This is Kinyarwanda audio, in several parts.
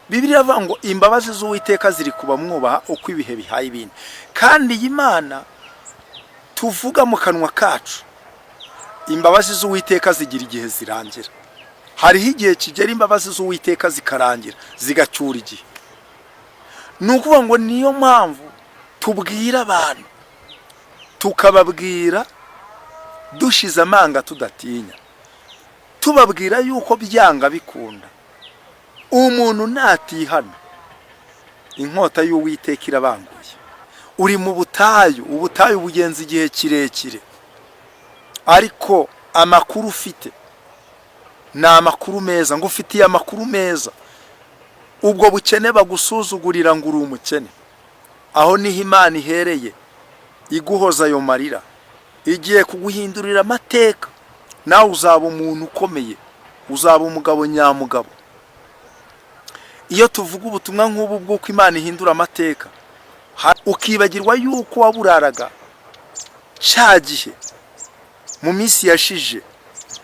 Bibiliya avuga ngo imbabazi z'Uwiteka ziri kuba mwubaha uko ibihe bihaye ibindi. Kandi Imana tuvuga mu kanwa kacu, imbabazi z'Uwiteka zigira igihe zirangira. Hariho igihe kigera imbabazi z'Uwiteka zikarangira, zigacyura igihe. Nukuvuga ngo niyo mpamvu tubwira abantu, tukababwira dushize amanga tudatinya, tubabwira yuko byanga bikunda umuntu natihana inkota y'Uwiteka irabanguye. Uri mu butayu, ubutayu bugenza igihe kirekire, ariko amakuru ufite ni amakuru meza, ngo ufitiye amakuru meza. Ubwo bukene bagusuzugurira ngo uri umukene, aho niho Imana ihereye iguhoza ayo marira, igiye kuguhindurira amateka. Nawe uzaba umuntu ukomeye, uzaba umugabo nyamugabo. Iyo tuvuga ubutumwa nk'ubu bw'uko Imana ihindura amateka, ukibagirwa yuko waburaraga cyagihe mu minsi yashije,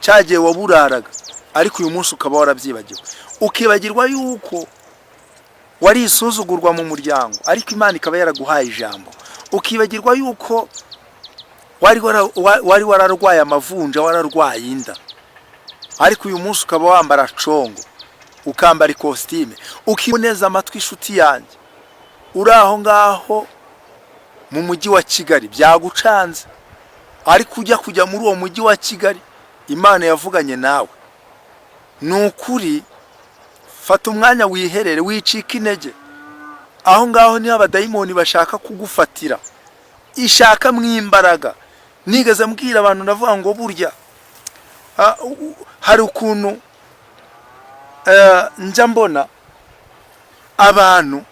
cyagiye waburaraga, ariko uyu munsi ukaba warabyibagiwe. Ukibagirwa yuko wari isuzugurwa mu muryango, ariko Imana ikaba yaraguhaye ijambo. Ukibagirwa yuko wari wararwaye amavunja, wararwaye inda, ariko uyu munsi ukaba wambara congo, ukambara ikositime. Ukiboneza amatwi inshuti yanjye, uri aho ngaho mu mujyi wa Kigali, byagucanze, ariko ujya kujya muri uwo mujyi wa Kigali, Imana yavuganye nawe. Nukuri, fata umwanya wiherere, wicika intege. Aho ngaho niho abadayimoni bashaka kugufatira, ishaka mwimbaraga. Nigeze mbwira abantu, ndavuga ngo burya hari ukuntu njya mbona abantu,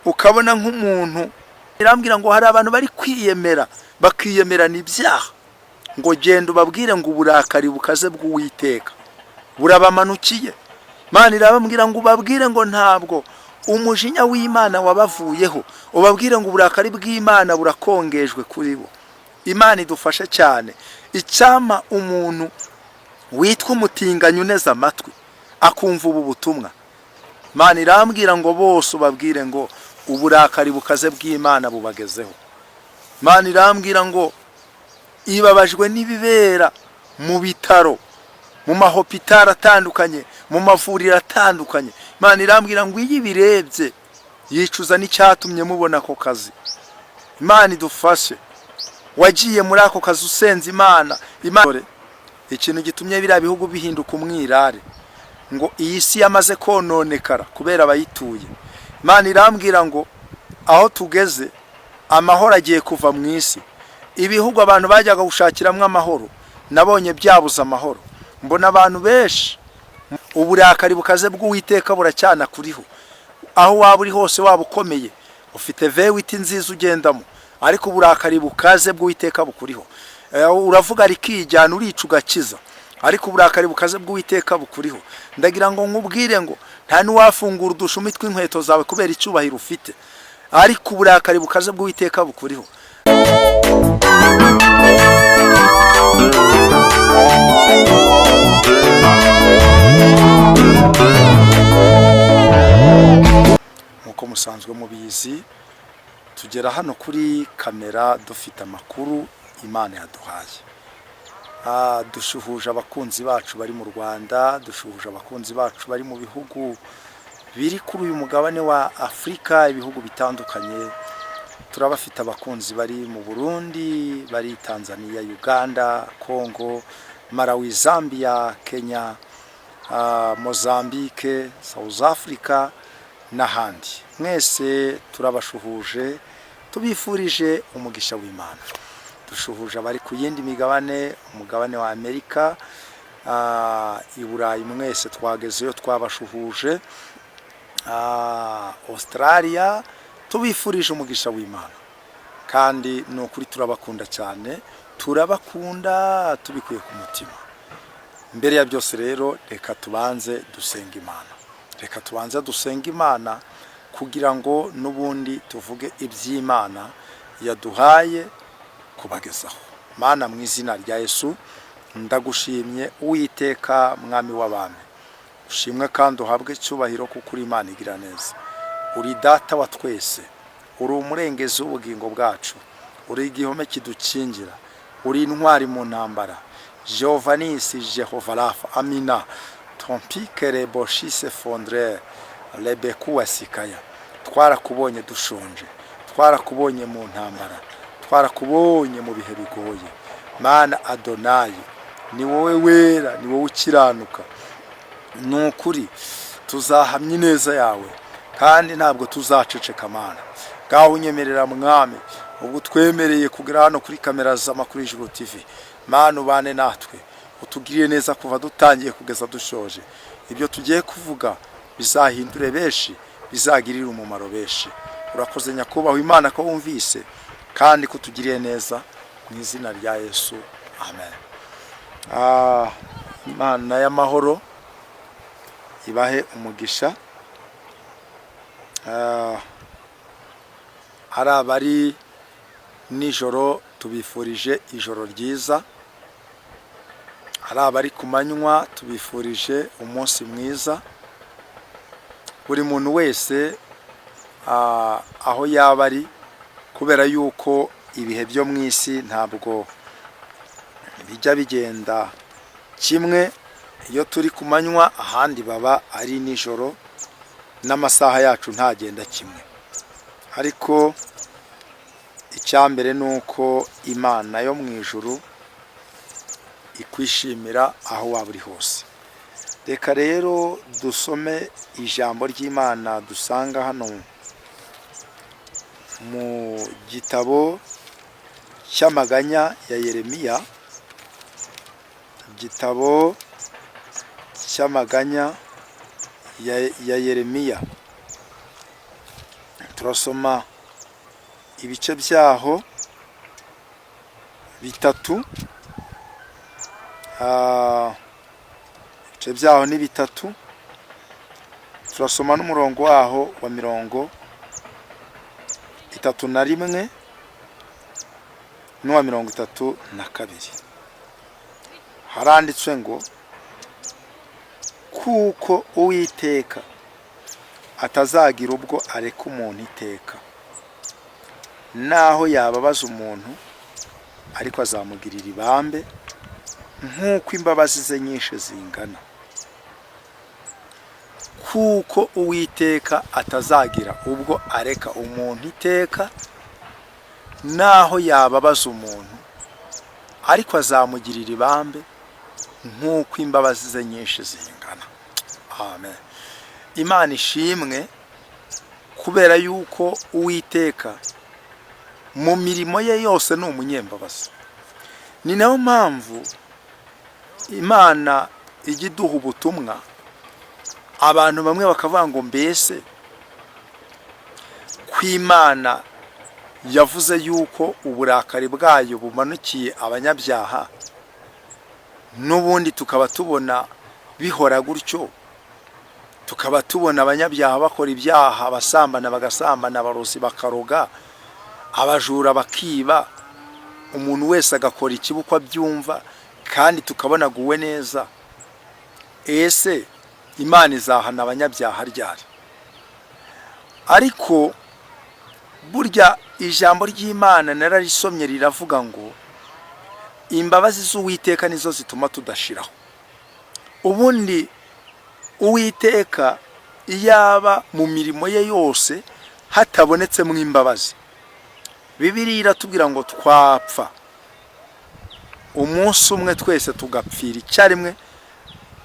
ukabona nk'umuntu irambwira ngo hari abantu bari kwiyemera, bakiyemerana ibyaha, ngo genda ubabwire ngo uburakari bukaze bw'Uwiteka burabamanukiye. Imana irabambwira ngo ubabwire ngo ntabwo umujinya w'Imana wabavuyeho, ubabwire ngo uburakari bw'Imana burakongejwe kuri bo. Imana idufashe cyane. Icyama umuntu witwa umutinganyi uneza amatwi akumva ubu butumwa, Imana irambwira ngo bose ubabwire ngo uburakari bukaze bw'Imana bubagezeho. Imana irambwira ngo ibabajwe n'ibibera mu bitaro, mu mahopitari atandukanye, mu mavuriro atandukanye. Imana irambwira ngo iyo ibirebye yicuza n'icyatumye mubona ako kazi. Imana idufashe. Wagiye muri ako kazi usenze Imana, ikintu gitumye biriya bihugu bihinduka umwirare, ngo iyi si yamaze kononekara kubera abayituye. Imana irambwira ngo aho tugeze amahoro agiye kuva mu isi. Ibihugu abantu bajyaga gushakiramo amahoro, nabonye byabuze amahoro. Mbona abantu benshi uburakari bukaze bw'Uwiteka buracyana kuriho. Aho waba uri hose, waba ukomeye, ufite vewiti nziza ugendamo, ariko uburakari bukaze bw'Uwiteka bukuriho. Uravuga rikijyana, urica ugakiza, ariko uburakari bukaze bw'Uwiteka bukuriho. Ndagira ngo nkubwire ngo nta n'uwafungura udushumi tw'inkweto zawe kubera icyubahiro ufite, ariko uburakari bukaze bw'Uwiteka bukuriho. Nkuko musanzwe mubizi, tugera hano kuri kamera dufite amakuru Imana yaduhaye. Dushuhuje abakunzi bacu bari mu Rwanda, dushuhuje abakunzi bacu bari mu bihugu biri kuri uyu mugabane wa Afrika, ibihugu bitandukanye. Turabafite abakunzi bari mu Burundi, bari Tanzania, Uganda, Congo, Malawi, Zambia, Kenya, Mozambique, South Africa n'ahandi. Mwese turabashuhuje, tubifurije umugisha w'Imana. Dushuhuje abari ku yindi migabane, umugabane wa Amerika, i Burayi mwese twagezeyo twabashuhuje, Australia, tubifurije umugisha w'Imana. Kandi no kuri turabakunda cyane, turabakunda tubikuye ku mutima. Mbere ya byose rero, reka tubanze dusenga Imana. Reka tubanze dusenga Imana kugira ngo nubundi tuvuge iby'Imana yaduhaye kubagezaho. Mana, mu izina rya Yesu ndagushimye Uwiteka mwami w'abami, ushimwe kandi uhabwe icyubahiro kuko uri Imana igira neza. Uri data wa twese, uri umurengezi w'ubugingo bwacu, uri igihome kidukingira, uri intwari mu ntambara. Jehova Nisi, Jehova Rafa, Amina. Ton pique reboshise fondre lebeku asikaya. Twarakubonye dushonje, twarakubonye mu ntambara, twarakubonye mu bihe bigoye. Mana Adonayi, ni wowe wera, ni wowe ukiranuka. Nukuri tuzahamya ineza yawe kandi ntabwo tuzaceceka Mana. Ngaho unyemerera mwami, ubwo twemereye kugera hano kuri kamera z'Amakuru y'Ijuru TV. Mana ubane natwe, utugiriye neza kuva dutangiye kugeza dushoje. Ibyo tugiye kuvuga bizahindure benshi, bizagirira umumaro benshi. Urakoze nyakubahwa Imana ko wumvise kandi ko tugiriye neza mu izina rya Yesu. Amen. Imana y'amahoro ibahe umugisha. Ari abari nijoro tubifurije ijoro ryiza, ari abari ku manywa tubifurije umunsi mwiza. Buri muntu wese aho yaba ari, kubera yuko ibihe byo mu isi ntabwo bijya bigenda kimwe. Iyo turi ku manywa ahandi baba ari nijoro, n'amasaha yacu ntagenda kimwe. Ariko icyambere nuko Imana yo mu ijuru ikwishimira aho waba uri hose. Reka rero dusome ijambo ry'Imana dusanga hano mu gitabo cy'amaganya ya Yeremiya. Igitabo cy'amaganya ya Yeremiya, turasoma ibice byaho bitatu. Ibice byaho ni bitatu. Turasoma n'umurongo waho wa 31 n'uwa 32. Haranditswe ngo, kuko Uwiteka atazagira ubwo areka umuntu iteka, naho yababaza umuntu ariko azamugirira ibambe nk'uko imbabazi ze nyinshi zingana. Kuko Uwiteka atazagira ubwo areka umuntu iteka, naho yababaza umuntu ariko azamugirira ibambe nk'uko imbabazi ze nyinshi zingana. Amen. Imana ishimwe kubera yuko Uwiteka mu mirimo ye yose ni umunyembabazi. Ni nayo mpamvu Imana ijya iduha ubutumwa, abantu bamwe bakavuga ngo mbese kw'Imana yavuze yuko uburakari bwayo bumanukiye abanyabyaha, n'ubundi tukaba tubona bihora gutyo, tukaba tubona abanyabyaha bakora ibyaha, abasambana bagasambana, abarozi bakaroga, abajura bakiba, umuntu wese agakora ikibuko abyumva, kandi tukabona guwe neza. Ese Imana izahana abanyabyaha ryari? Ariko burya ijambo ry'Imana nararisomye riravuga ngo imbabazi z'Uwiteka nizo zituma tudashiraho. Ubundi Uwiteka iyaba mu mirimo ye yose hatabonetsemo imbabazi, Bibiliya iratubwira ngo twapfa umunsi umwe twese tugapfira icyarimwe,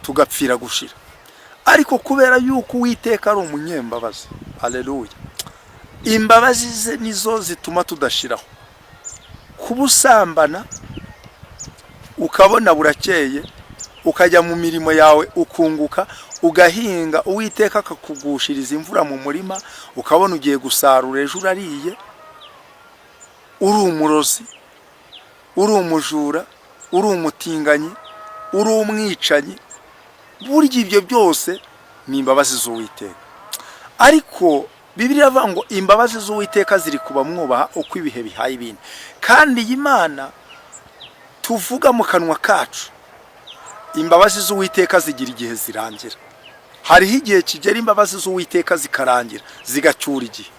tugapfira gushira. Ariko kubera yuko Uwiteka ari umunyembabazi, haleluya, imbabazi ze nizo zituma tudashiraho. Kubusambana ukabona burakeye, ukajya mu mirimo yawe ukunguka, ugahinga, Uwiteka akakugushiriza imvura mu murima, ukabona ugiye gusarura ejo urariye, uri umurozi, uri umujura, uri umutinganyi, uri umwicanyi. Burya ibyo byose ni imbabazi z'Uwiteka. Ariko Bibiliya ivuga ngo imbabazi z'Uwiteka ziri kuba mwubaha uko ibihe bihaye ibindi. Kandi Imana tuvuga mu kanwa kacu, imbabazi z'Uwiteka zigira igihe zirangira. hariho igihe kigera imbabazi z'Uwiteka zikarangira zigacyura igihe.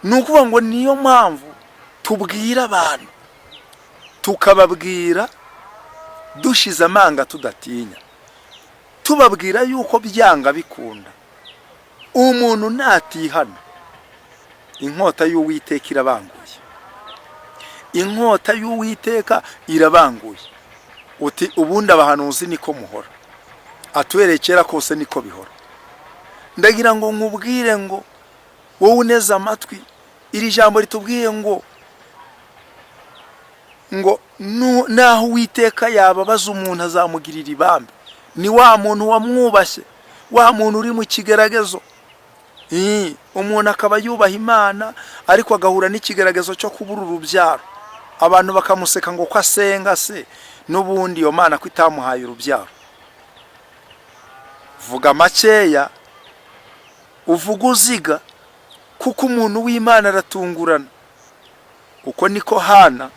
Ni ukuvuga ngo niyo mpamvu tubwira abantu, tukababwira dushize amanga tudatinya, tubabwira yuko byanga bikunda umuntu natihana inkota y'Uwiteka irabanguye, inkota y'Uwiteka irabanguye. Uti ubundi abahanuzi niko muhora, atuwerekera kose niko bihora. Ndagira ngo nkubwire ngo wowe uneze amatwi, iri jambo ritubwiye ngo naho Uwiteka yababaza umuntu azamugirira ibambe. Ni wa muntu wamwubashye, wa muntu uri mu kigeragezo. Umuntu akaba yubaha Imana ariko agahura n'ikigeragezo cyo kubura urubyaro, abantu bakamuseka ngo ko asenga se, n'ubundi iyo Mana ko itamuhaye urubyaro. Vuga makeya, uvuga uziga, kuko umuntu w'Imana aratungurana. Uko niko Hana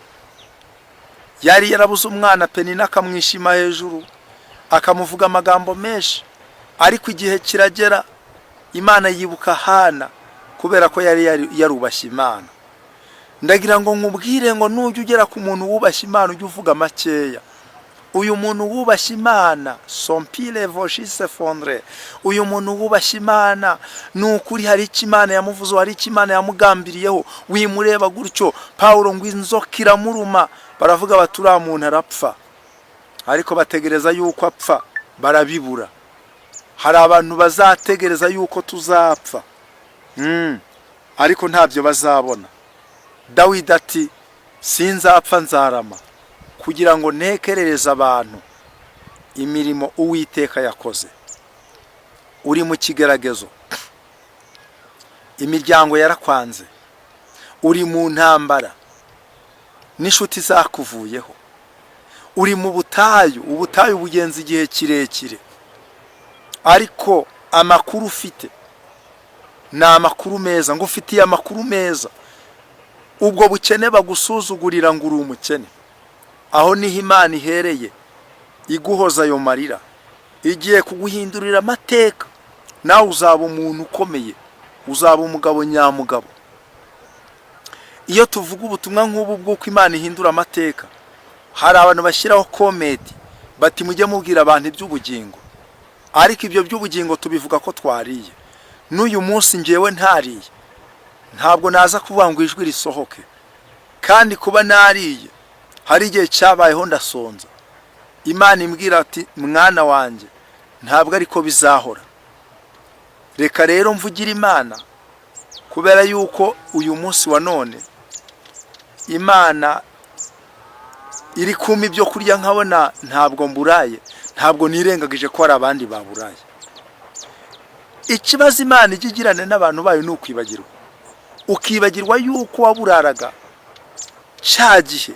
yari yarabuze umwana, Penina akamwishima hejuru, akamuvuga amagambo menshi, ariko igihe kiragera Imana yibuka Hana kubera ko yari yarubashye Imana. Ndagira ngo nkubwire ngo nujya ugera ku muntu wubashye Imana ujye uvuga makeya. Uyu muntu wubashye Imana, son pile voshi se fondre. Uyu muntu wubashye Imana nukuri hari icyo Imana yamuvuze, hari icyo Imana yamugambiriyeho. Wimureba gutyo Paulo ngo inzoka iramuruma, baravuga bati uriya muntu arapfa, ariko bategereza yuko apfa barabibura. Hari abantu bazategereza yuko tuzapfa, ariko ntabyo bazabona. Dawidi ati sinzapfa nzarama, kugira ngo ntekerereze abantu imirimo Uwiteka yakoze. Uri mu kigeragezo, imiryango yarakwanze, uri mu ntambara n'inshuti zakuvuyeho, uri mu butayu, ubutayu bugenza igihe kirekire, ariko amakuru ufite ni amakuru meza, ngo ufitiye amakuru meza. Ubwo bukene bagusuzugurira ngo uri umukene, aho niho Imana ihereye iguhoza ayo marira, igiye kuguhindurira amateka. Nawe uzaba umuntu ukomeye, uzaba umugabo nyamugabo. Iyo tuvuga ubutumwa nk'ubu bw'uko Imana ihindura amateka, hari abantu bashyiraho komedi bati mujye mubwira abantu iby'ubugingo, ariko ibyo by'ubugingo tubivuga ko twariye. N'uyu munsi njyewe ntariye, ntabwo naza kuvuga ngo ijwi risohoke, kandi kuba nariye hari igihe cyabayeho ndasonza. Imana imbwira ati mwana wanjye ntabwo ariko bizahora, reka rero mvugira Imana, kubera yuko uyu munsi wa none Imana iri kumpa ibyo kurya nkabona ntabwo mburaye, ntabwo nirengagije ko hari abandi baburaye. Ikibazo Imana igigirane n'abantu bayo ni ukwibagirwa, ukibagirwa yuko waburaraga cyagihe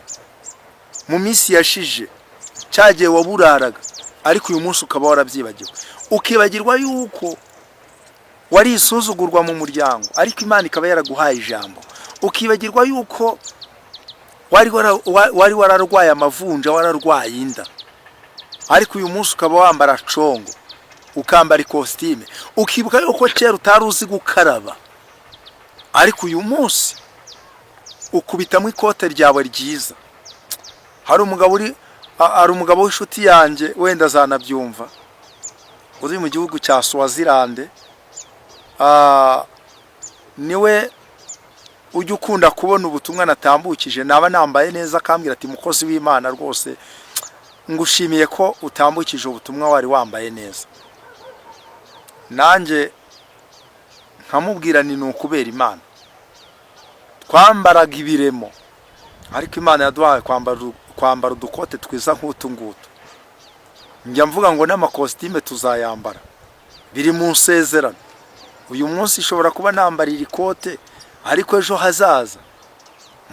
mu minsi yashije, cyagihe waburaraga, ariko uyu munsi ukaba warabyibagiwe. Ukibagirwa yuko wari isuzugurwa mu muryango, ariko Imana ikaba yaraguhaye ijambo. Ukibagirwa yuko wari wararwaye amavunja, wararwaye inda, ariko uyu munsi ukaba wambara congo, ukambara ikositime. Ukibuka yuko kera utari uzi gukaraba, ariko uyu munsi ukubitamo ikote ryawe ryiza. Hari umugabo w'inshuti yanjye, wenda azanabyumva, uri mu gihugu cya Swaziland. Niwe ujya ukunda kubona ubutumwa natambukije, naba nambaye neza akambwira ati mukozi w'Imana rwose ngushimiye ko utambukije ubutumwa wari wambaye neza. Nanjye nkamubwira ni ukubera Imana. Twambaraga ibiremo, ariko Imana yaduhaye kwambara udukote twiza nk'utu ngutu. Njya mvuga ngo n'amakositime tuzayambara, biri mu nsezerano. Uyu munsi ishobora kuba nambara iri kote, ariko ejo hazaza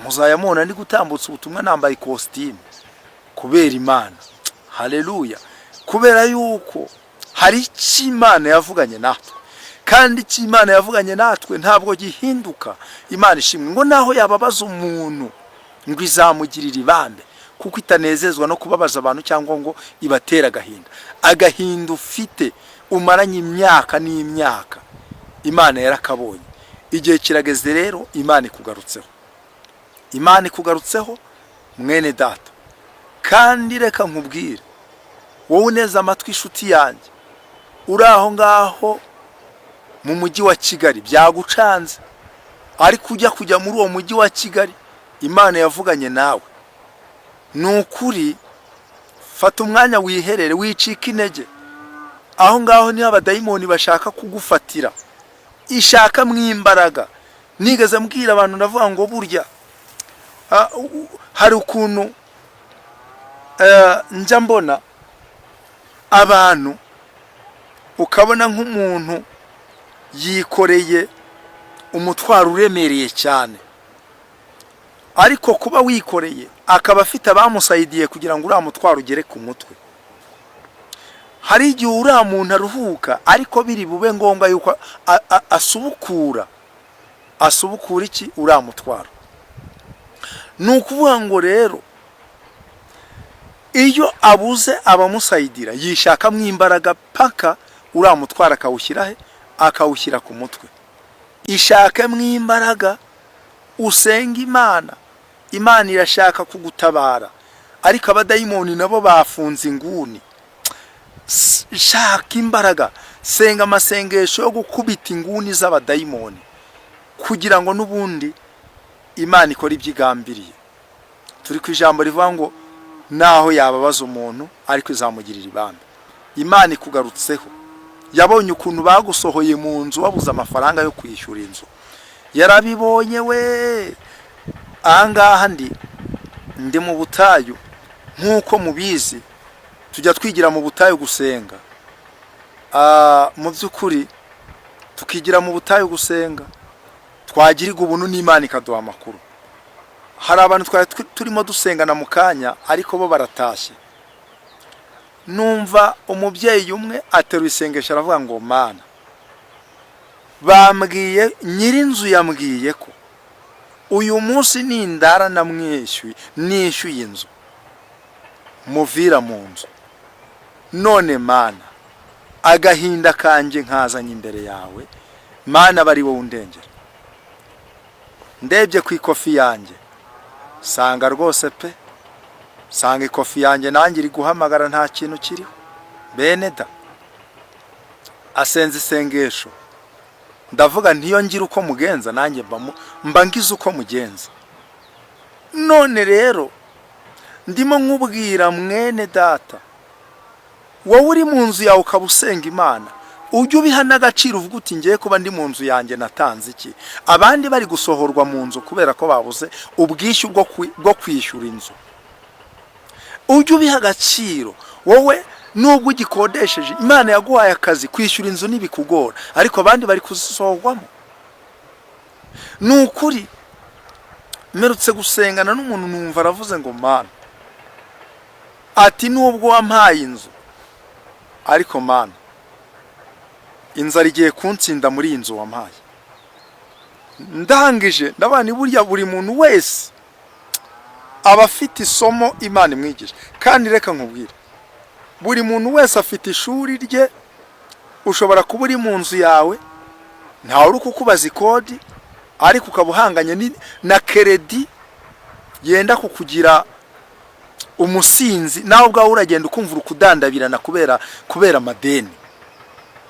muzayamona ni gutambutsa ubutumwa nambaye ikositime kubera Imana. Haleluya! Kubera yuko hari icyo Imana yavuganye natwe, kandi icyo Imana yavuganye natwe ntabwo gihinduka. Imana ishimwe ngo naho yababaza umuntu ngo izamugirira ibambe, kuko itanezezwa no kubabaza abantu cyangwa ngo ibatera agahinda. Agahinda ufite umaranye imyaka n'imyaka Imana yarakabonye. Igihe kirageze rero Imana ikugarutseho. Imana ikugarutseho mwene data. Kandi reka nkubwire, wowe neza amatwi inshuti yanjye, uri aho ngaho mu mujyi wa Kigali byagucanze, ariko kujya muri uwo mujyi wa Kigali Imana yavuganye nawe. Nukuri fata umwanya wiherere, wicika intege. Aho ngaho ni abadayimoni bashaka kugufatira, ishaka mwimbaraga. Nigeze mbwira abantu ndavuga ngo burya hari ukuntu njya mbona abantu ukabona nk'umuntu yikoreye umutwaro uremereye cyane, ariko kuba wikoreye akaba afite abamusayidiye kugira ngo uriya mutwaro ugere ku mutwe. Hari igihe uriya muntu aruhuka, ariko biri bube ngombwa yuko asubukura iki uriya mutwaro. Ni ukuvuga ngo rero iyo abuze abamusayidira yishakamo imbaraga paka uriya mutwaro akawushyira akawushyira ku mutwe. Ishakemo imbaraga, usenga Imana. Imana irashaka kugutabara, ariko abadayimoni nabo bafunze inguni. Shaka imbaraga, senga amasengesho yo gukubita inguni z'abadayimoni kugira ngo n'ubundi Imana ikora ibyigambiriye. Turi ku ijambo rivuga ngo naho yababaza umuntu ariko izamugirira ibambe. Imana ikugarutseho. Yabonye ukuntu bagusohoye mu nzu wabuze amafaranga yo kwishyura inzu. Yarabibonye we. Ahangaha ndi mu butayu, nk'uko mubizi tujya twigira mu butayu gusenga. Mu by'ukuri tukigira mu butayu gusenga, twagirirwa ubuntu n'Imana ikaduha amakuru. Hari abantu turimo dusengana mu kanya, ariko bo baratashye. Numva umubyeyi umwe ateruye isengesho aravuga ngo Mana, bambwiye nyirinzu yambwiye ko uyu munsi nindara nishyuye inzu muvira mu nzu. None Mana, agahinda kanje nkazanye imbere yawe, Mana bari wowe undengera. Ndebye ku ikofi yanjye sanga rwose pe, sanga ikofi yanjye nanjye iri guhamagara nta kintu kiriho. Bene da, asenze isengesho, ndavuga ntiyo ngira uko mugenza nanjye mba ngize uko mugenza. None rero ndimo nkubwira mwene data, wowe uri mu nzu yawe ukaba usenga Imana, ujye ubiha n'agaciro uvuga uti ngiye kuba ndi mu nzu yanjye natanze iki. Abandi bari gusohorwa mu nzu kubera ko babuze ubwishyu bwo kwishyura inzu. Ujye ubiha agaciro. Wowe nubwo ugikodesheje, Imana yaguhaye akazi, kwishyura inzu ntibikugora, ariko abandi bari kuzisohorwamo. Ni ukuri mperutse gusengana n'umuntu numva aravuze ngo Mana, ati nubwo wampaye inzu, ariko Mana, inzara igiye kuntsinda muri iyi nzu wampaye. Ndangije ndabana burya buri muntu wese aba afite isomo Imana imwigisha. Kandi reka nkubwire, buri muntu wese afite ishuri rye. Ushobora kuba uri mu nzu yawe ntawe uri kukubaza ikodi, ariko ukaba uhanganye na keredi yenda kukugira umusinzi, nawe ubwawe uragenda ukumva ukudandabirana kubera amadeni.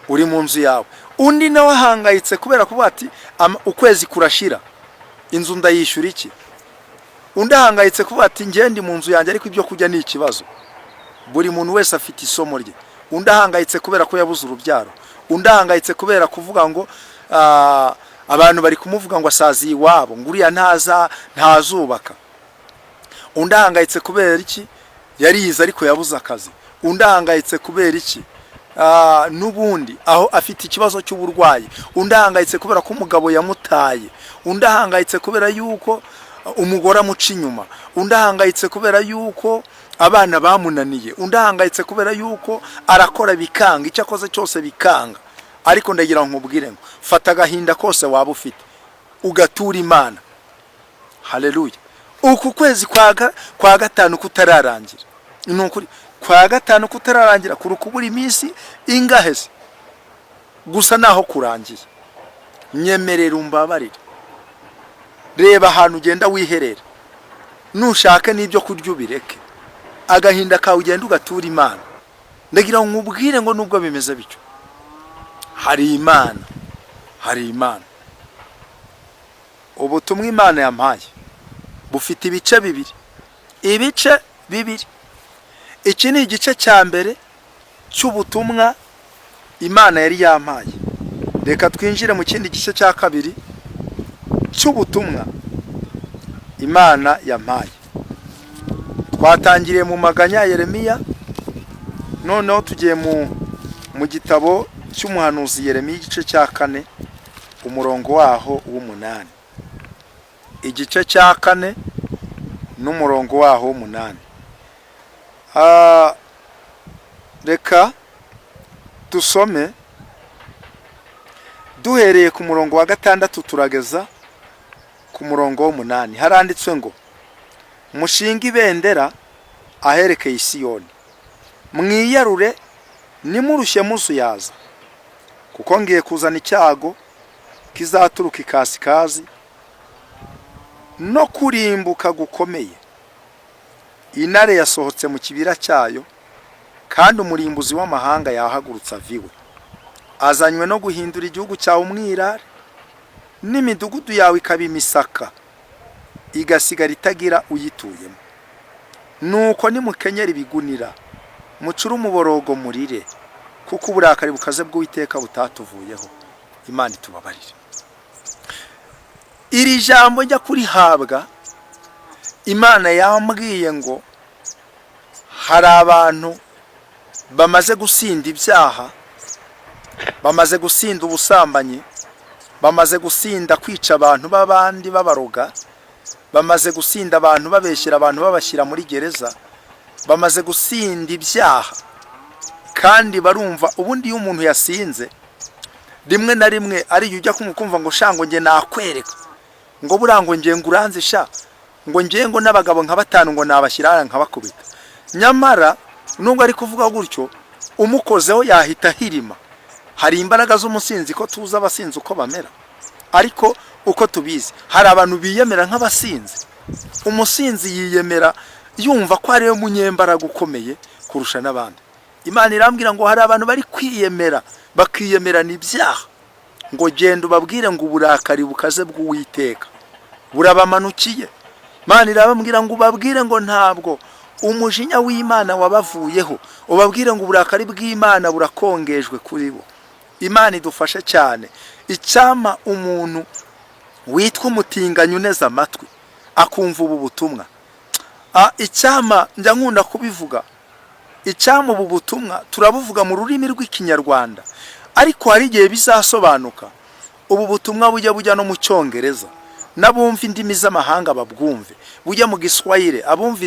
Uri mu nzu yawe, undi nawe ahangayitse kubera kuba ati ukwezi kurashira, inzu ndayishyura iki. Undi ahangayitse kuba ati ngende mu nzu yanjye ariko ibyo kujya ni ikibazo. Buri muntu wese afite isomo rye. Undi ahangayitse kubera ko yabuze urubyaro, undi ahangayitse kubera kuvuga ngo abantu bari kumuvuga ngo asazi iwabo, ngo uriya ntazubaka. Undi ahangayitse kubera iki, yarize ariko yabuze akazi. Undi ahangayitse kubera iki, n'ubundi aho afite ikibazo cy'uburwayi. Undi ahangayitse kubera ko umugabo yamutaye. Undi ahangayitse kubera yuko umugore amuca inyuma. Undi ahangayitse kubera yuko abana bamunaniye. Undi ahangayitse kubera yuko arakora bikanga, icyo akoze cyose bikanga. Ariko ndagira nkubwire ngo fata agahinda kose waba ufite ugatura Imana. Haleluya. Uku kwezi kwa gatanu kutararangira, ni ukuri kwa gatanu kutararangira kuri kubura iminsi ingaheze, gusa naho kurangiye, nyemerera umbabarire, reba ahantu ugenda wiherera, nushake n'ibyo kurya ubireke, agahinda kawe ugenda ugatura Imana. Ndagira ngo nkubwire ngo nubwo bimeze bityo, hari Imana. Ubutumwa Imana yampaye bufite ibice bibiri. Iki ni igice cya mbere cy'ubutumwa Imana yari yampaye. Reka twinjire mu kindi gice cya kabiri cy'ubutumwa Imana yampaye. Twatangiriye mu maganya ya Yeremiya, noneho tugiye mu gitabo cy'umuhanuzi Yeremiya igice cya 4 umurongo waho w'8. Igice cya 4 n'umurongo waho w'8. Reka dusome duhereye ku murongo wa 6 turageza ku murongo w'8. Haranditswe ngo, mushinga ibendera aherekeye Siyoni, mwiyarure nimurushye muzuyaza, kuko ngiye kuzana icyago kizaturuka ikasikazi no kurimbuka gukomeye. Intare yasohotse mu kibira cyayo, kandi umurimbuzi w'amahanga yahagurutse aviwe. Azanywe no guhindura igihugu cyawe umwirare, n'imidugudu yawe ikaba imisaka, igasigara itagira uyituyemo. Nuko nimukenyera ibigunira, mucure umuborogo murire, kuko uburakari bukaze bw'Uwiteka butatuvuyeho. Imana itubabarire. Iri jambo njya kurihabwa, Imana yambwiye ngo hari abantu bamaze gusinda ibyaha, bamaze gusinda ubusambanyi, bamaze gusinda kwica abantu b'abandi babaroga, bamaze gusinda abantu babeshyira abantu babashyira muri gereza, bamaze gusinda ibyaha. Kandi barumva ubundi iyo umuntu yasinze rimwe na rimwe ari ujya kumva ngo shango nge nakwereka ngo burango nge nguranze sha ngo nge ngo n'abagabo nka 5 ngo nabashyirara nkabakubita. Nyamara nubwo ari kuvuga gutyo, umukozeho yahita hirima. Hari imbaraga z'umusinzi ko tuza abasinzi uko bamera, ariko uko tubizi hari abantu biyemera nk'abasinzi. Umusinzi yiyemera yumva ko ari we munyembaraga ukomeye kurusha n'abandi. Imana irambwira ngo hari abantu bari kwiyemera, bakiyemera n'ibyaha, ngo genda ubabwire ngo uburakari bukaze bw'Uwiteka burabamanukiye. Imana irabambwira ngo ubabwire ngo ntabwo umujinya w'Imana wabavuyeho, ubabwire ngo uburakari bw'Imana burakongejwe kuri bo. Imana idufashe cyane. Icyama umuntu witwa umutinganyi uneza amatwi akumva ubu butumwa, icyama njya nkunda kubivuga, icyama ubu butumwa turabuvuga mu rurimi rw'Ikinyarwanda, ariko hari igihe bizasobanuka ubu butumwa bujya no mu Cyongereza, n'abumva indimi z'amahanga babwumve, bujya mu Giswahili abumva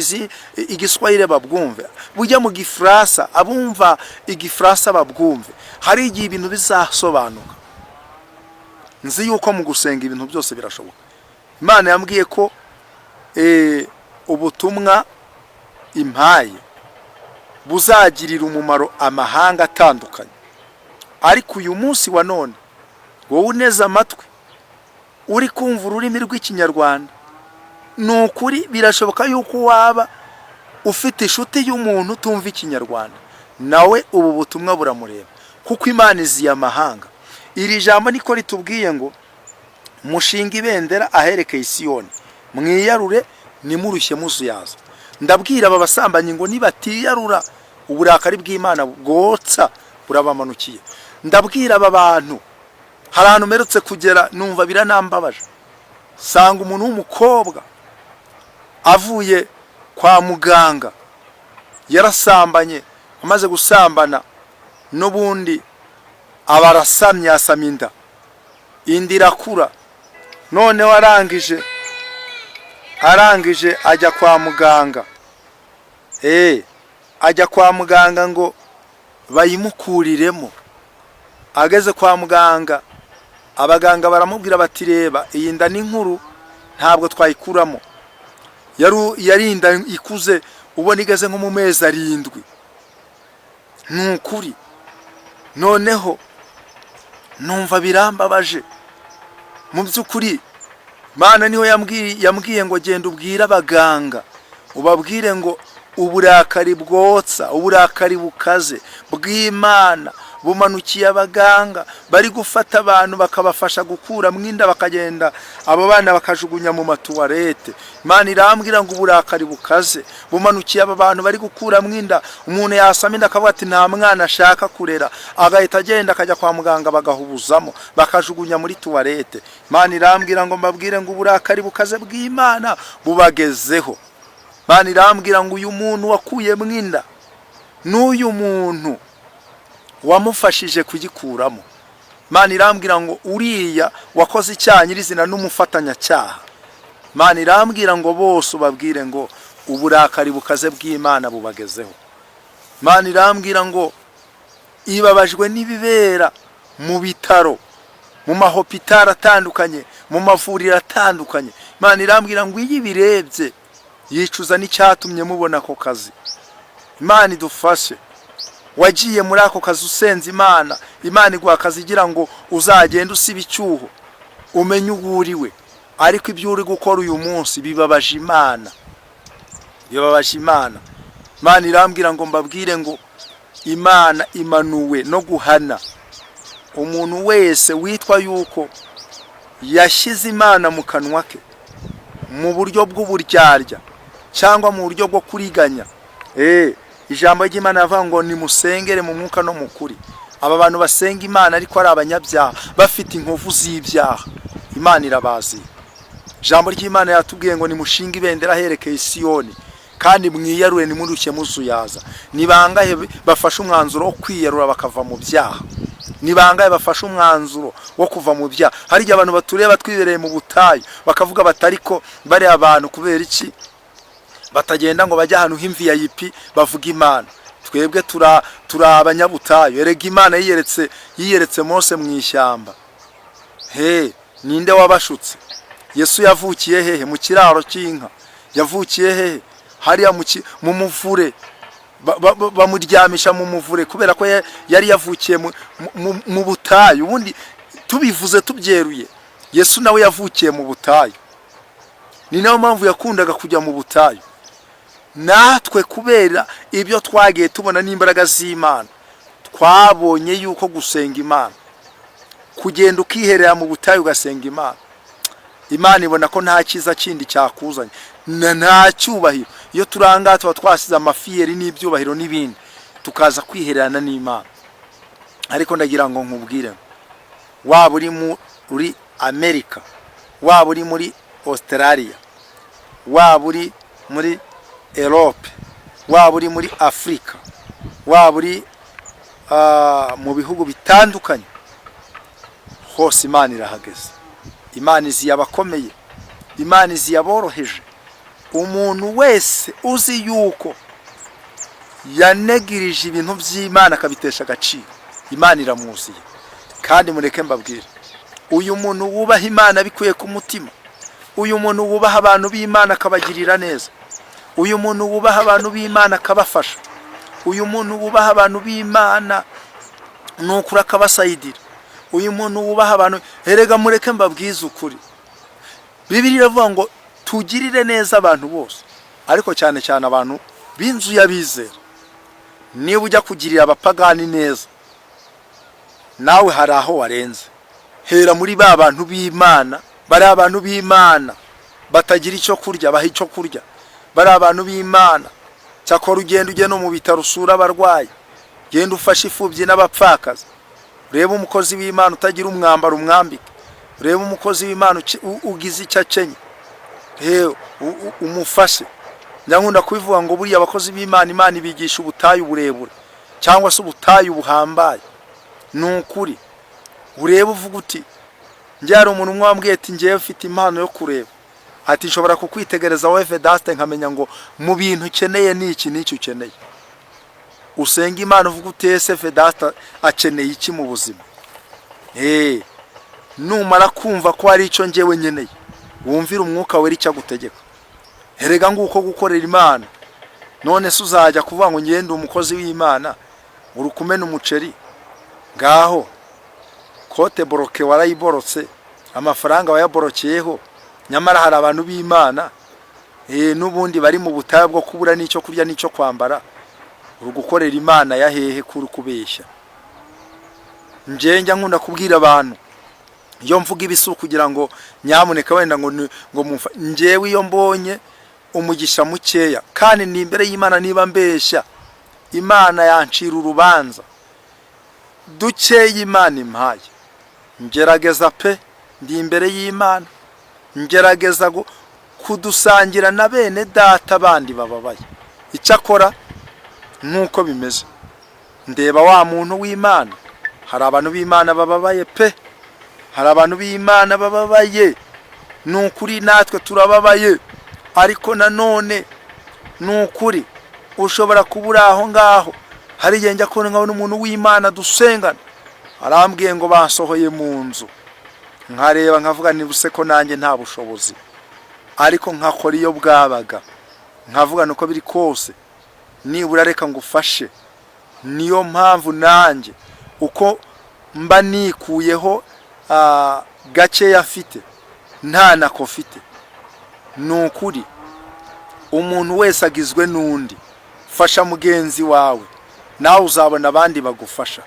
igiswahili babwumve, bujya mu Gifransa abumva igifransa babwumve. Hari igihe ibintu bizasobanuka. Nzi yuko mu gusenga ibintu byose birashoboka. Imana yambwiye ko ubutumwa impaye buzagirira umumaro amahanga atandukanye. Ariko uyu munsi wa none, wowe uneza amatwi uri kumva ururimi rw'Ikinyarwanda, nukuri birashoboka yuko waba ufite inshuti y'umuntu tumva Ikinyarwanda, nawe ubu butumwa buramureba, kuko Imana iziye amahanga. Iri jambo niko ritubwiye ngo, mushinga ibendera aherekeye Siyoni, mwiyarure nimurushye muzuyaza. Ndabwira aba basambanyi ngo nibatiyarura, uburakari bw'Imana bwotsa burabamanukiye. Ndabwira aba bantu, hari ahantu merutse kugera numva biranambabaje. Sanga umuntu w'umukobwa avuye kwa muganga, yarasambanye, amaze gusambana n'ubundi abarasamye, asama inda, indi irakura. Noneho arangije ajya kwa muganga. Ajya kwa muganga ngo bayimukuriremo. Ageze kwa muganga, abaganga baramubwira bati reba, iyi nda ni nkuru ntabwo twayikuramo. Yari inda ikuze, ubona igeze nko mu mezi 7. Nukuri. Noneho numva birambabaje mu by'ukuri. Imana niho yambwiye ngo genda ubwire abaganga, ubabwire ngo uburakari bwotsa, uburakari bukaze bw'Imana bumanukiye abaganga bari gufata abantu bakabafasha gukura mwinda, bakagenda abo bana bakajugunya mu matuwarete. Imana irambwira ngo uburakari bukaze bumanukiye aba bantu bari gukura mwinda, umuntu yasama inda akavuga ati nta mwana ashaka kurera, agahita agenda akajya kwa muganga bagahubuzamo bakajugunya muri tuwarete. Imana irambwira ngo mbabwire ngo uburakari bukaze bw'Imana bubagezeho. Imana irambwira ngo uyu muntu wakuye mwinda n'uyu muntu wamufashije kugikuramo. Imana irambwira ngo uriya wakoze icyaha nyirizina n'umufatanyacyaha. Imana irambwira ngo bose ubabwire ngo uburakari bukaze bw'Imana bubagezeho. Imana irambwira ngo ibabajwe n'ibibera mu bitaro, mu mahopitari atandukanye, mu mavuriro atandukanye. Imana irambwira ngo iyo ibirebye yicuza n'icyatumye mubona ako kazi. Imana idufashe. Wagiye muri ako kazi usenze Imana, Imana iguha akazi igira ngo uzagenda usiba icyuho umenye uguriwe, ariko ibyo uri gukora uyu munsi bibabaje Imana, bibabaje Imana. Imana irambwira ngo mbabwire ngo Imana imanuwe no guhana umuntu wese witwa yuko yashyize Imana mu kanwa ke mu buryo bw'uburyarya cyangwa mu buryo bwo kuriganya. Ijambo ry'Imana rivuga ngo nimusengere mu mwuka no mu kuri. Aba bantu basenga Imana ariko ari abanyabyaha, bafite inkovu z'ibyaha, Imana irabazi. Ijambo ry'Imana yatubwiye ngo nimushinga ibendera herekeye Siyoni kandi mwiyarure nimurushye muzuyaza. Nibangahe bafashe umwanzuro wo kwiyarura bakava mu byaha? Nibangahe bafashe umwanzuro wo kuva mu byaha? Hari igihe abantu batureba twibereye mu butayu bakavuga batariko bari abantu kubera iki batagenda ngo bajya ahantu h'imvip bavuga Imana. Twebwe turi abanyabutayu. Erega Imana yiyeretse Mose mu ishyamba. Ninde wabashutse? Yesu yavukiye hehe? Mu kiraro cy'inka. Yavukiye hehe? Hariya mu muvure, bamuryamisha mu muvure kubera ko yari yavukiye mu butayu. Ubundi tubivuze tubyeruye, Yesu nawe yavukiye mu butayu. Ni nayo mpamvu yakundaga kujya mu butayu. Natwe kubera ibyo twagiye tubona n'imbaraga z'Imana, twabonye yuko gusenga Imana, kugenda ukiherera mu butayu ugasenga Imana, Imana ibona ko nta cyiza kindi cyakuzanye, nta cyubahiro. Iyo turanga tuba twasize amafiyeri n'ibyubahiro n'ibindi, tukaza kwihererana n'Imana. Ariko ndagira ngo nkubwire, waba uri muri Amerika, waba uri muri Australia, waba uri muri Europe, waba uri muri Afrika, waba uri mu bihugu bitandukanye, hose Imana irahageze. Imana izi abakomeye, Imana izi aboroheje. Umuntu wese uzi yuko yanegirije ibintu by'Imana akabitesha agaciro, Imana iramuziye. Kandi mureke mbabwire, uyu muntu wubaha Imana bikuye ku mutima, uyu muntu wubaha abantu b'Imana akabagirira neza, uyu muntu wubaha abantu b'Imana akabafasha, uyu muntu wubaha abantu b'Imana nukura akabasayidira, uyu muntu wubaha abantu. Erega mureke mbabwize ukuri, Bibiliya iravuga ngo tugirire neza abantu bose, ariko cyane cyane abantu b'inzu y'abizera. Niba ujya kugirira abapagani neza, nawe hari aho warenze. Hera muri ba bantu b'Imana, bari abantu b'Imana batagira icyo kurya, baha icyo kurya. Bari abantu b'Imana cyakora ugenda no mu bitaro usura abarwayi, genda ufashe ifubyi n'abapfakazi. Ureba umukozi w'Imana utagira umwambaro umwambike, ureba umukozi w'Imana ugize icyo akenye, umufashe. Ndankunda kubivuga ngo buriya abakozi b'Imana, Imana ibigisha ubutayu burebure cyangwa se ubutayu buhambaye. Nukuri ureba uvuga uti njyari umuntu mwambwiye ati ngiye ufite impano yo kureba, ati nshobora kukwitegereza wowe Vedaste nkamenya ngo mu bintu ukeneye n'iki n'icyo ukeneye. Usenga Imana uvuga uti ese Vedaste akeneye iki mu buzima? Numara kumva ko ari icyo ngewe nkeneye, wumvira umwuka wera icyo agutegeka. Erega nguko gukorera Imana. None se uzajya kuvuga ngo ngende umukozi w'Imana uri kumena umuceri ngaho kote boroke warayiborotse, amafaranga wayaborokeyeho, nyamara hari abantu b'Imana n'ubundi bari mu butayu bwo kubura n'icyo kurya n'icyo kwambara. Uri gukorera Imana ya hehe kuri kubeshya? Njya nkunda kubwira abantu, iyo mvuga ibisu kugira ngo nyamuneka wenda ngo njyewe iyo mbonye umugisha mukeya kandi ni imbere y'Imana, niba mbeshya Imana yancira urubanza dukeye Imana impaye. Ngerageza pe, ndi imbere y'Imana, ngerageza kudusangira na bene data bandi bababaye. Icyakora nuko bimeze, ndeba wa muntu w'Imana, hari abantu b'Imana bababaye pe, hari abantu b'Imana bababaye, nukuri natwe turababaye, ariko nanone nukuri ushobora kubura aho ngaho. Hari igihe njya kubona nkabona umuntu w'Imana dusengana arambwiye ngo bansohoye mu nzu, nkareba nkavuga nibuse ko nanjye nta bushobozi, ariko nkakora iyo bwabaga, nkavuga nuko biri kose nibura reka ngufashe. Niyo mpamvu nanjye uko mba nikuyeho gake yafite nta nako mfite. Nukuri umuntu wese agizwe n'undi, fasha mugenzi wawe nawe uzabona abandi bagufasha.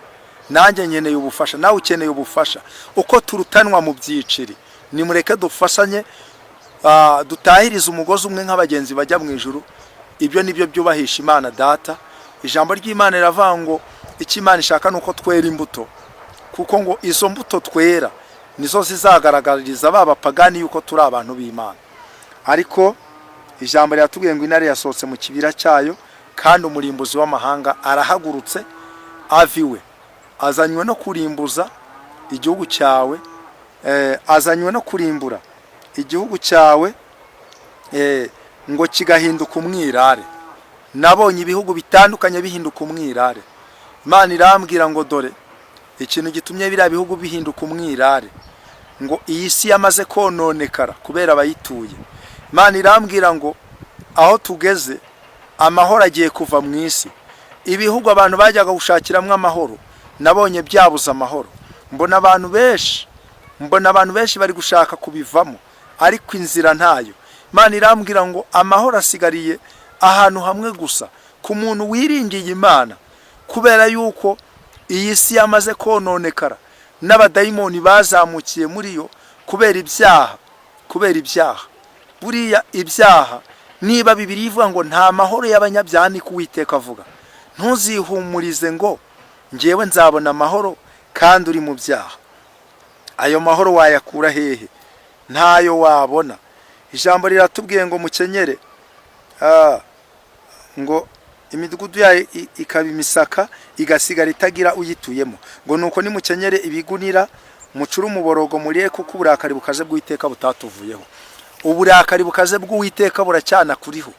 Nanjye nkeneye ubufasha, nawe ukeneye ubufasha. Uko turutanwa mu byiciri, nimureke dufashanye, dutahiriza umugozi umwe nk'abagenzi bajya mu ijuru. Ibyo nibyo byubahisha Imana Data. Ijambo ry'Imana riravuga ngo icyo Imana ishaka nuko twera imbuto, kuko ngo izo mbuto twera nizo zizagaragariza b'abapagani yuko turi abantu b'Imana. Ariko ijambo riratubwiye ngo intare yasohotse mu kibira cyayo, kandi umurimbuzi w'amahanga arahagurutse aviwe. Azanywe no kurimbuza igihugu cyawe, azanywe no kurimbura igihugu cyawe ngo kigahinduka umwirare. Nabonye ibihugu bitandukanye bihinduka umwirare. Imana irambwira ngo dore ikintu gitumye biriya bihugu bihinduka umwirare, ngo iyi si yamaze kononekara kubera abayituye. Imana irambwira ngo aho tugeze amahoro agiye kuva mu isi. Ibihugu abantu bajyaga gushakiramo amahoro nabonye byabuze amahoro. Mbona abantu benshi bari gushaka kubivamo, ariko inzira ntayo. Imana irambwira ngo amahoro asigariye ahantu hamwe gusa, ku muntu wiringiye Imana, kubera yuko iyi si yamaze kononekara n'abadayimoni bazamukiye muri yo kubera ibyaha. Buriya ibyaha, niba Bibiliya ivuga ngo nta mahoro y'abanyabyaha, ni Uwiteka avuga. Ntuzihumurize ngo njyewe nzabona amahoro kandi uri mu byaha. Ayo mahoro wayakura hehe? Ntayo wabona. Ijambo riratubwiye ngo mukenyere, ngo imidugudu yayo ikaba imisaka igasigara itagira uyituyemo. Ngo nuko nimukenyere ibigunira, mucure umuborogo muriye, kuko uburakari bukaze bw'Uwiteka butatuvuyeho. Uburakari bukaze bw'Uwiteka buracyana kuriho.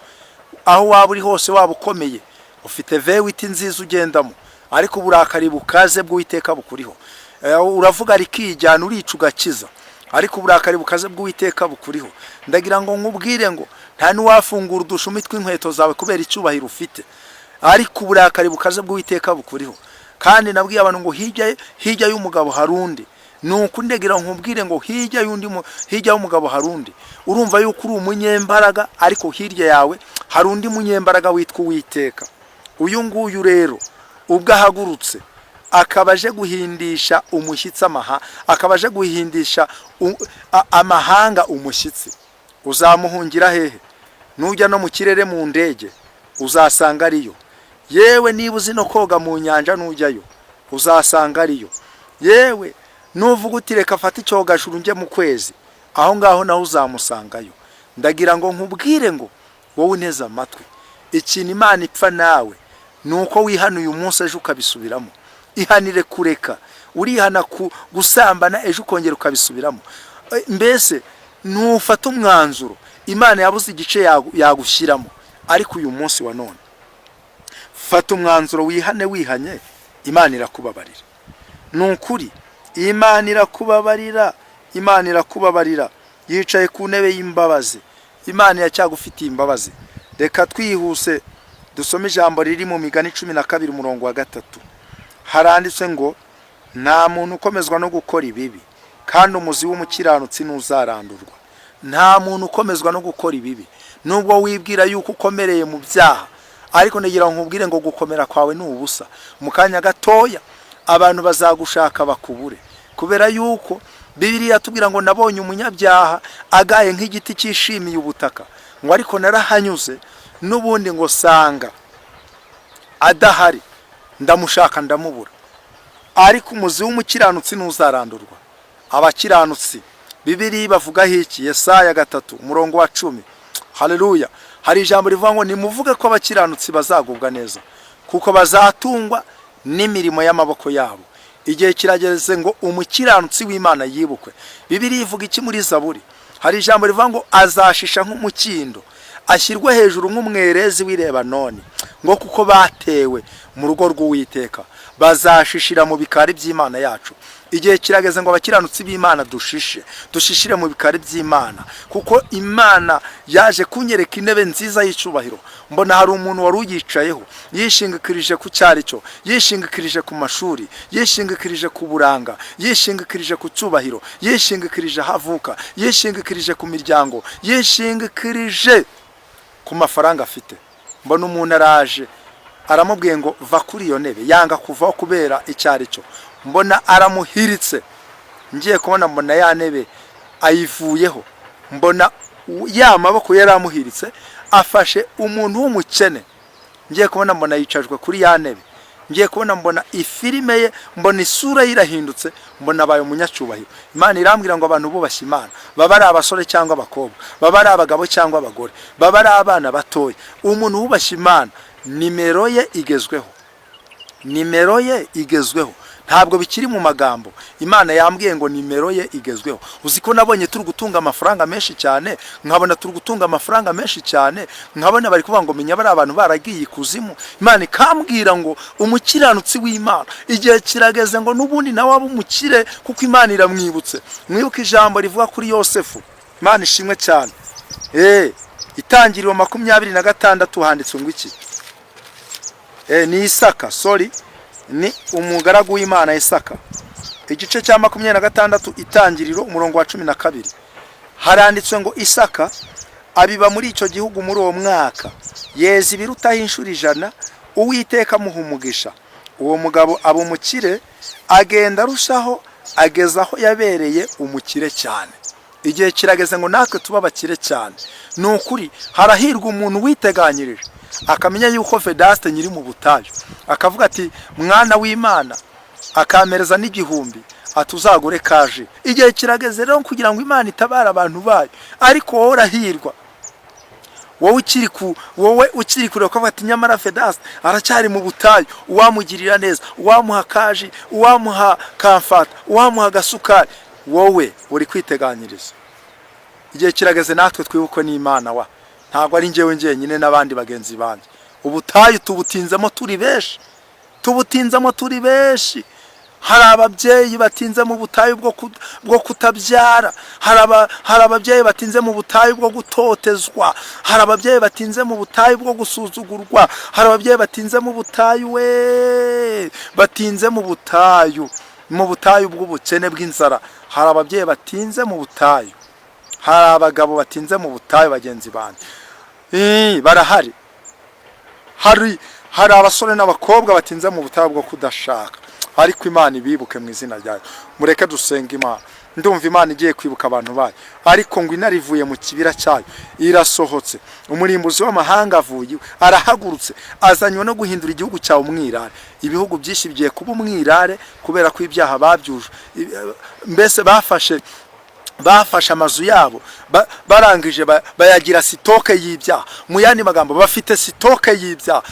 Aho waba uri hose, waba ukomeye, ufite vewiti nziza ugendamo, ariko uburakari bukaze bw'Uwiteka bukuriho. Uravuga rikijyana, urica ugakiza, ariko uburakari bukaze bw'Uwiteka bukuriho. Ndagira ngo nkubwire ngo nta nuwafungura udushumi tw'inkweto zawe kubera icyubahiro ufite, ariko uburakari bukaze bw'Uwiteka bukuriho. Kandi nabwiye abantu ngo hirya y'umugabo harundi. Nuko ndagira nkubwire ngo hirya y'umugabo harundi. Urumva yuko uri umunyembaraga, ariko hirya yawe harundi munyembaraga witwa Uwiteka. Uyu nguyu rero ubwo ahagurutse akabaje guhindisha umushyitsi akabaje guhindisha amahanga umushyitsi, uzamuhungira hehe? Nujya no mu kirere mu ndege uzasanga ariyo. Yewe niba uzi no koga mu nyanja nujyayo uzasanga ariyo. Yewe nuvuga uti reka fata icyogajuru nje mu kwezi, aho ngaho naho uzamusangayo. Ndagira ngo nkubwire ngo wowe uneze amatwi, ikintu Imana ipfa nawe nuko wihanuye umunsi ejo ukabisubiramo. Ihanire kureka, urihana gusambana ejo ukongera ukabisubiramo. Mbese nufata umwanzuro Imana yabuze igice yagushyiramo, ariko uyu munsi wa none fata umwanzuro wihanye, Imana irakubabarira. Nukuri Imana irakubabarira, Imana irakubabarira. Yicaye ku ntebe y'imbabazi, Imana yacyagufitiye imbabazi. Reka twihuse dusome ijambo riri mu Migani 12:3. Haranditse ngo nta muntu ukomezwa no gukora ibibi, kandi umuzi w'umukiranutsi ntuzarandurwa. Nta muntu ukomezwa no gukora ibibi, nubwo wibwira yuko ukomereye mu byaha, ariko nagira ngo nkubwire ngo gukomera kwawe ni ubusa. Mu kanya gatoya abantu bazagushaka bakubure, kubera yuko Bibiliya tubwira ngo nabonye umunyabyaha agaye nk'igiti cyishimiye ubutaka, ngo ariko narahanyuze n'ubundi ngo sanga adahari, ndamushaka ndamubura. Ariko umuzi w'umukiranutsi ntuzarandurwa. Abakiranutsi Bibiliya bavugaho iki? Yesaya 3:10. Haleluya. Hari ijambo rivuga ngo nimuvuge ko abakiranutsi bazagubwa neza, kuko bazatungwa n'imirimo y'amaboko yabo. Igihe kirageze ngo umukiranutsi w'Imana yibukwe. Bibiliya ivuga iki muri Zaburi? Hari ijambo rivuga ngo azashisha nk'umukindo, ashyirwe hejuru nk'umwerezi w'Ilebanoni, ngo kuko batewe mu rugo rw'Uwiteka bazashishira mu bikari by'Imana yacu. Igihe kirageze ngo abakiranutsi b'Imana dushishire mu bikari by'Imana, kuko Imana yaje kunyereka intebe nziza y'icubahiro. Mbona hari umuntu wari uyicayeho yishingikirije ku cyari cyo, yishingikirije ku mashuri, yishingikirije ku buranga, yishingikirije ku cyubahiro, yishingikirije havuka, yishingikirije ku miryango, yishingikirije ku mafaranga afite. Mbona umuntu araje aramubwiye ngo va kuri iyo ntebe, yanga kuvaho kubera icyari cyo. Mbona aramuhiritse, ngiye kubona mbona ya ntebe ayivuyeho, mbona ya maboko yaramuhiritse afashe umuntu w'umukene. Ngiye kubona mbona yicajwe kuri ya ntebe, ngiye kubona mbona ifilime ye, mbona isura yirahindutse, mbona abaye umunyacubahiro. Imana irambwira ngo abantu bubashye Imana, baba ari abasore cyangwa abakobwa, baba ari abagabo cyangwa abagore, baba ari abana batoya, umuntu wubashye Imana nimero ye igezweho, nimero ye igezweho. Ntabwo bikiri mu magambo. Imana yambwiye ngo nimero ye igezweho. Uziko nabonye turi gutunga amafaranga menshi cyane, nkabona turi gutunga amafaranga menshi cyane, nkabona bari kuvuga ngo menya bari abantu baragiye kuzimu. Imana ikambwira ngo umukiranutsi w'Imana igihe kirageze ngo nubundi nawe abumukire, kuko Imana iramwibutse. Mwibuke ijambo rivuga kuri Yosefu. Imana ishimwe cyane. Itangiriro 26 handitse ngo iki? Ni Isaka, ni umugaragu w'Imana Isaka. Igice cya 26 Itangiriro 12. Haranditswe ngo Isaka abiba muri icyo gihugu muri uwo mwaka, yeza ibirutaho inshuro 100, Uwiteka amuha umugisha. Uwo mugabo aba umukire, agenda arushaho ageza aho yabereye umukire cyane. Igihe kirageze ngo natwe tuba abakire cyane. Ni ukuri harahirwa umuntu witeganyirije, akamenya yuko Vedaste nyiri mu butayu, akavuga ati mwana w'Imana, akamereza n'igihumbi atuzagure kaje. Igihe kirageze rero kugira ngo Imana itabara abantu bayo, ariko wowe urahirwa. Wowe ukiri kure ukavuga ati nyamara Vedaste aracyari mu butayu, uwamugirira neza, uwamuha kaje, uwamuha kamfata, uwamuha gasukari. Wowe uri kwiteganyiriza. Igihe kirageze natwe twibukwe n'Imana wa. Ntabwo ari njyewe nyine n'abandi bagenzi banje. Ubutayu tubutinzemo turi benshi. Hari ababyeyi batinze mu butayu bwo kutabyara, hari ababyeyi batinze mu butayu bwo gutotezwa, hari ababyeyi batinze mu butayu bwo gusuzugurwa, hari ababyeyi batinze mu butayu batinze mu butayu bw'ubukene bw'inzara. Hari ababyeyi batinze mu butayu, hari abagabo batinze mu butayu bagenzi banje. Barahari. Hari abasore n'abakobwa batinze mu butayu bwo kudashaka, ariko Imana ibibuke mu izina ryayo. Mureke dusenga Imana. Ndumva Imana igiye kwibuka abantu bayo, ariko ngo inarivuye mu kibira cyayo irasohotse. Umurimbuzi w'amahanga avuye, arahagurutse, azanywe no guhindura igihugu cyawe umwirare. Ibihugu byinshi bigiye kuba umwirare kubera ko ibyaha babyuje. Mbese bafashe amazu yabo, barangije bayagira sitoke y'ibyaha. Mu yandi magambo bafite sitoke y'ibyaha.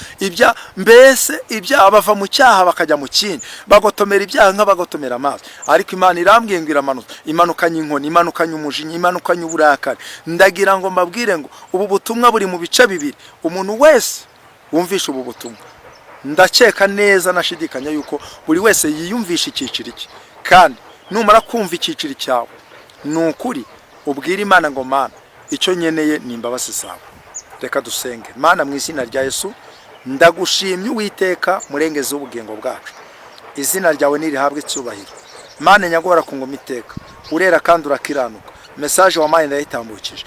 Mbese ibyaha bava mu cyaha bakajya mu kindi, bagotomera ibyaha nk'abagotomera amazi. Ariko Imana irambwiye ngo imanukanye inkoni, imanukanye umujinya, imanukanye uburakari. Ndagira ngo mbabwire ngo ubu butumwa buri mu bice bibiri. Umuntu wese wumvisha ubu butumwa, ndakeka neza nashidikanya yuko buri wese yiyumvisha icyiciro cye, kandi numara kumva icyiciro cyawe, nukuri ubwira Imana ngo Mana, icyo nyeneye ni imbabazi zawe. Reka dusenge. Mana, mu izina rya Yesu ndagushimye Uwiteka, murengeze ubugingo bwacu. izina ryawe nirihabwe icyubahiro. Mana nyagora ku ngoma iteka, urera kandi urakiranuka. Message wa Mana ndayitambukije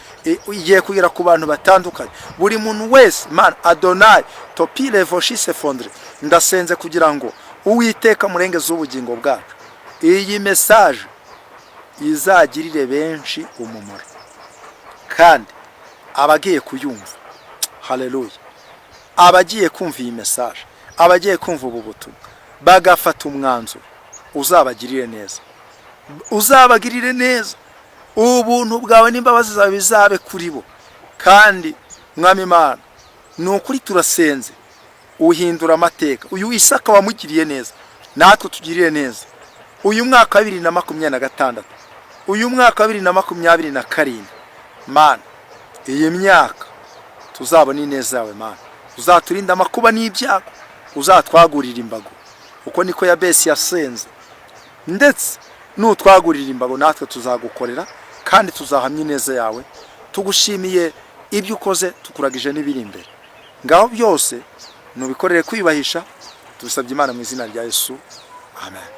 igiye kugira ku bantu batandukanye, buri muntu wese. Mana Adonai topile voshise fondre, ndasenze kugira ngo Uwiteka murengeze ubugingo bwacu, iyi message izagirire benshi umumaro kandi abagiye kuyumva. Haleluya. Abagiye kumva iyi message, abagiye kumva ubu butumwa bagafata umwanzuro, uzabagirire neza, uzabagirire neza. Ubuntu bwawe n'imbabazi zawe bizabe kuri bo. Kandi Mwami Imana, nukuri turasenze uhindura amateka. Uyu Isaka wamugiriye neza, natwe tugirire neza. Uyu mwaka wa 2026, uyu mwaka wa 2027, Mana iyi myaka tuzabona ineza yawe. Mana uzaturinda amakuba n'ibyago, uzatwagurira imbago. Uko niko Yabesi yasenze, ndetse nutwagurira imbago natwe tuzagukorera kandi tuzahamya ineza yawe. Tugushimiye ibyo ukoze, tukuragije n'ibiri imbere. Ngaho byose nubikorere kwibahisha, tubisabye Imana mu izina rya Yesu. Amen.